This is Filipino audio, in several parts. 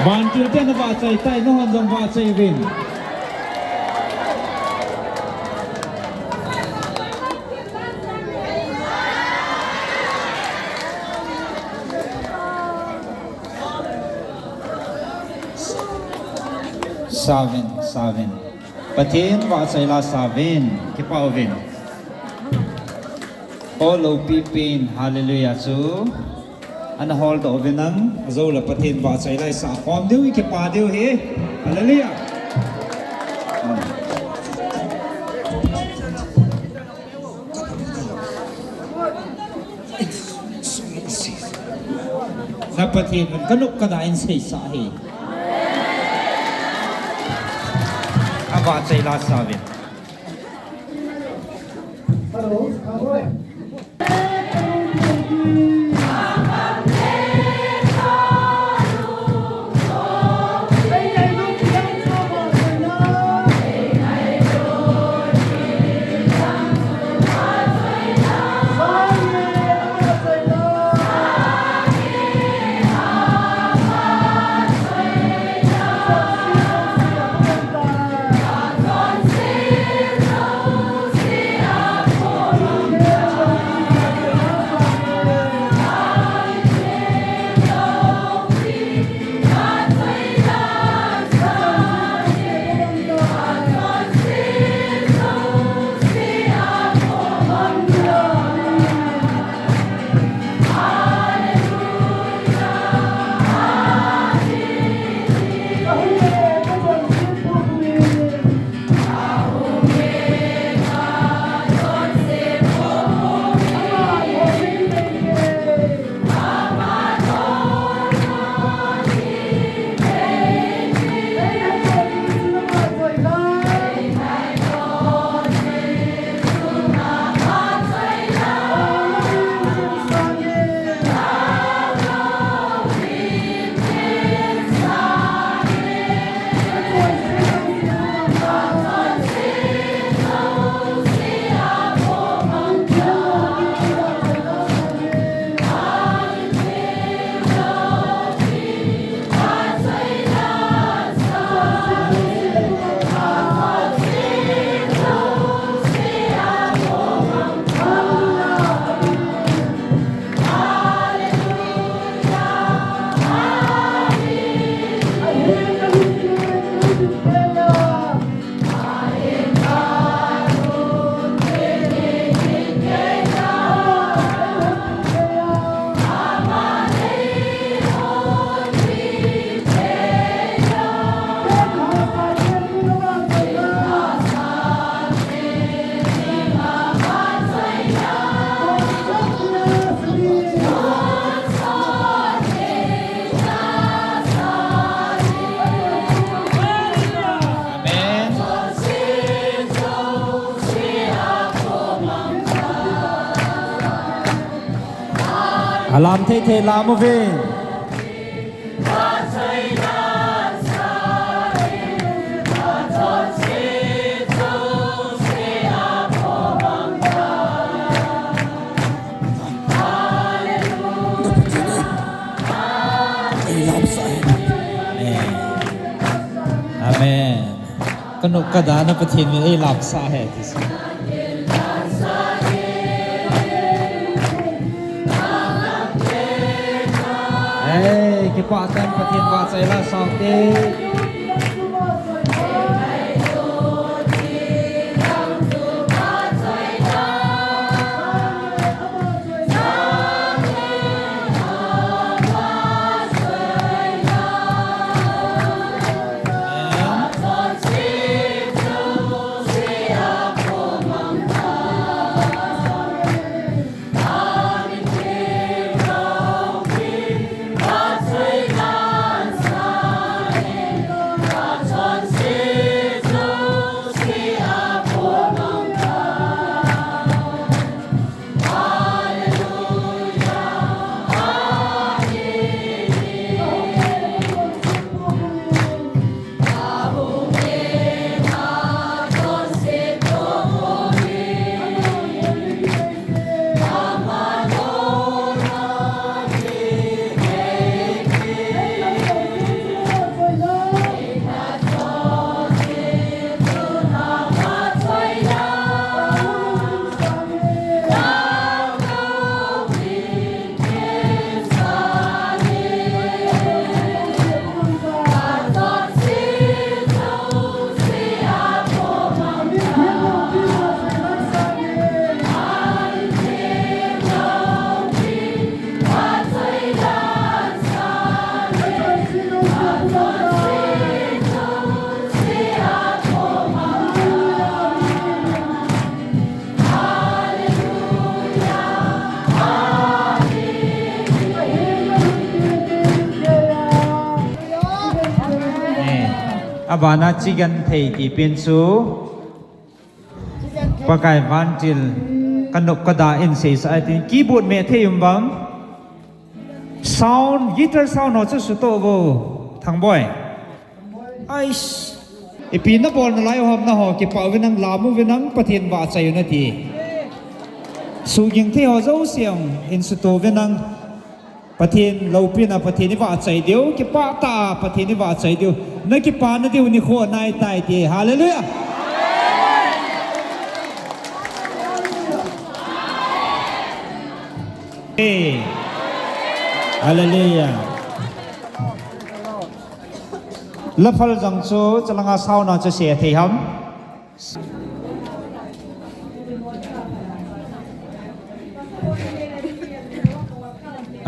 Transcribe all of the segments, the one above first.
Ban tiêu tên là vạ chạy tay nó hơn dòng vạ chạy vinh. Savin. Patin vạ chạy là Savin. Cái bao vinh. All of pipin. Hallelujah chú. Anh hold of vinang. Dâu là patin vạ chạy lại sa. Khom điêu cái pa điêu he. Hallelujah. Napatin man kanuk kadain say sahi. Aba say la Savin. Alam thế làm một về. Amen. Kanuk kada na patin mi ay lap sa hai. Cái quả tân và thiên quả xảy là sòng đi. abana chigan thei ti pin su pakai vantil kanok kada in se sa tin keyboard me theim bam sound guitar sound no chu su to bo thang boy ai ipin na bol na lai hom na ho ki pa winang lamu winang pathin wa chai na ti su ging the ho zo siang in su to winang pathin lo pin a pathin ni wa chai deu ki pa ta pathin ni wa chai deu na ki pa na deu ni kho nai tai ti hallelujah hallelujah la phal jang chu chalanga sau na chu se thei ham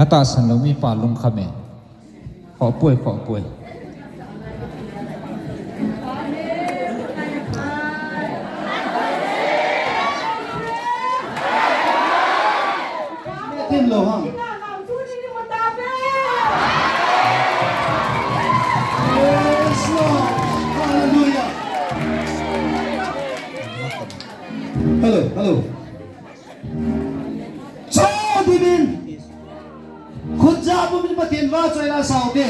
ata san lo mi pa lung khame kho puai tin lo hang yes Lord hallelujah hello cho divin khut ja bu min pathin wa choi la sau ke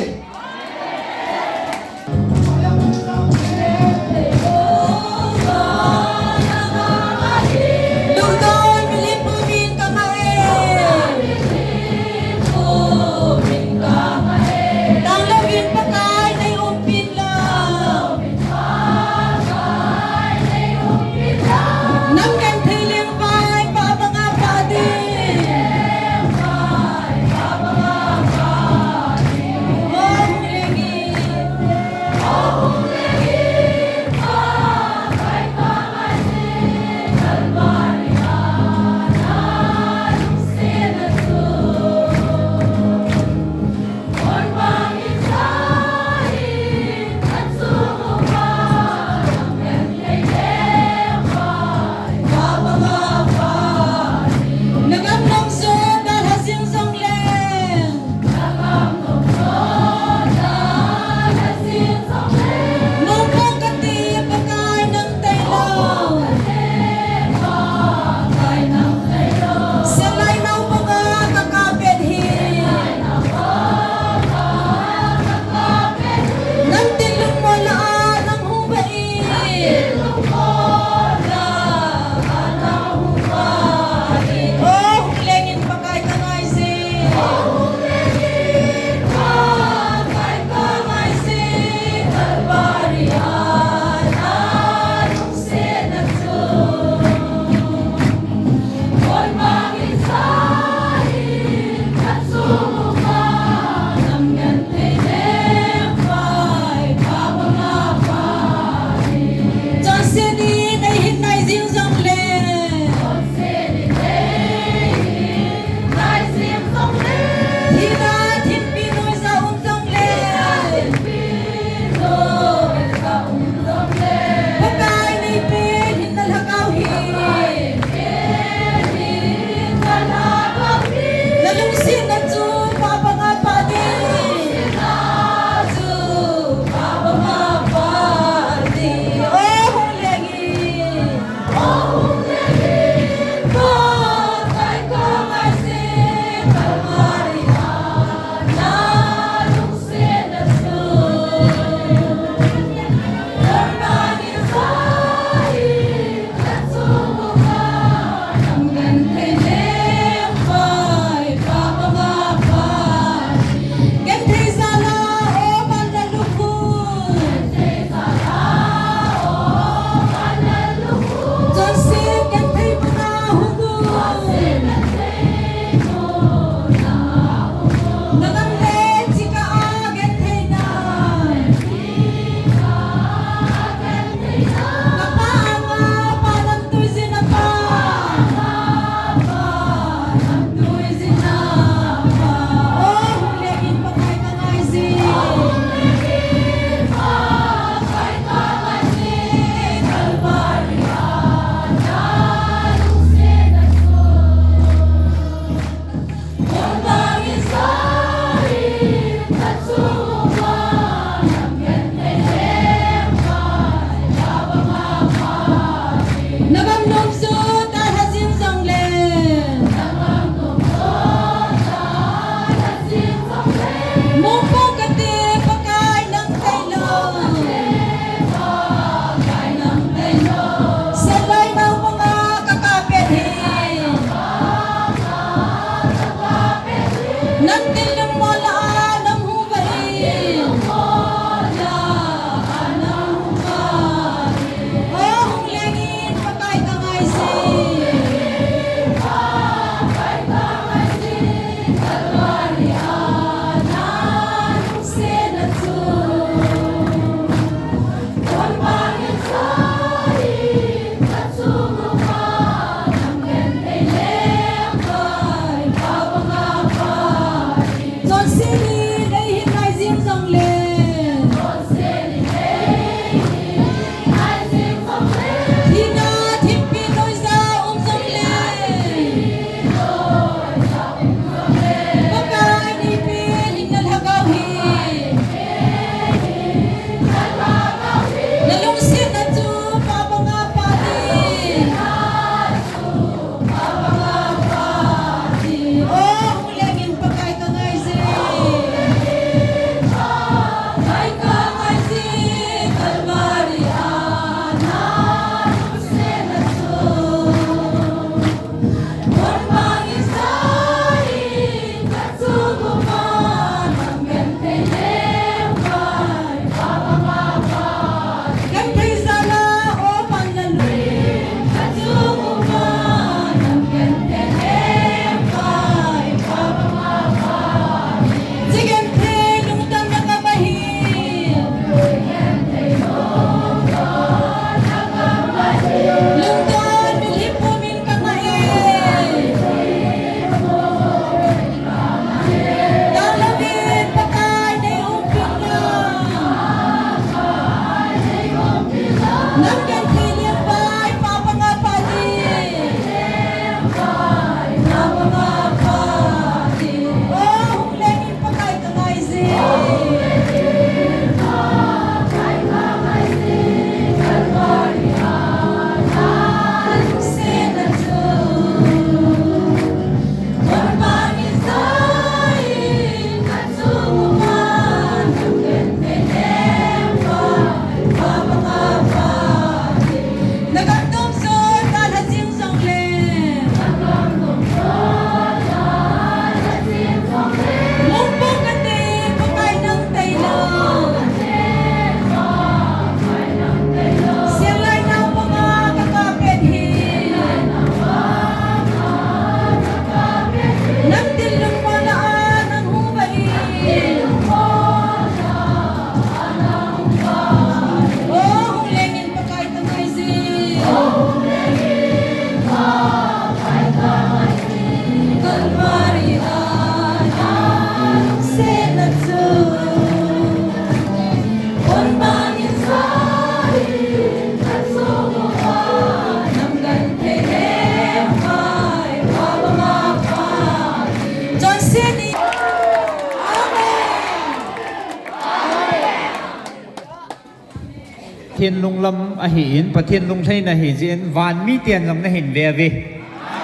เทียนลุงลำอหินประเทียนลุงไทยนะหินเจนวานมีเตียนลำนะหินเวียวี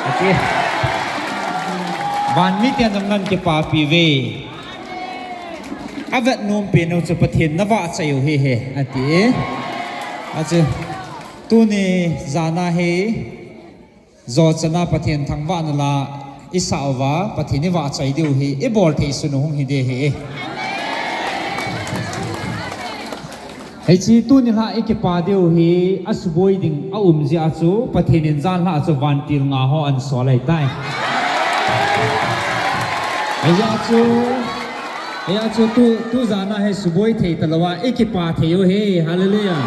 โอเควานมีเตียนลำนั้นจะป่าปีเวอาเวทนุ่มเปลี่ยนเอาจะประเทียนนวะใจอยู่เฮ่อันที่อาจจะตัวนี้จานาเฮจอดนาประเทียนทางบ้านละอิสาวะประเทียนนวะใจเดียวเฮอีบอลเทสุนหงฮิเดเฮไอ้ชีตุนี่ละไอ้เก็บปาเดียวเฮอสบวยดิ่งเอาจีอาจูประเทศนินจานละจะวันติลงาฮออันสอเลยได้ไอ้อาจูตุจานะให้สบวยเทตละว่าไอ้เก็บปาเทโยเฮฮาเลลูยา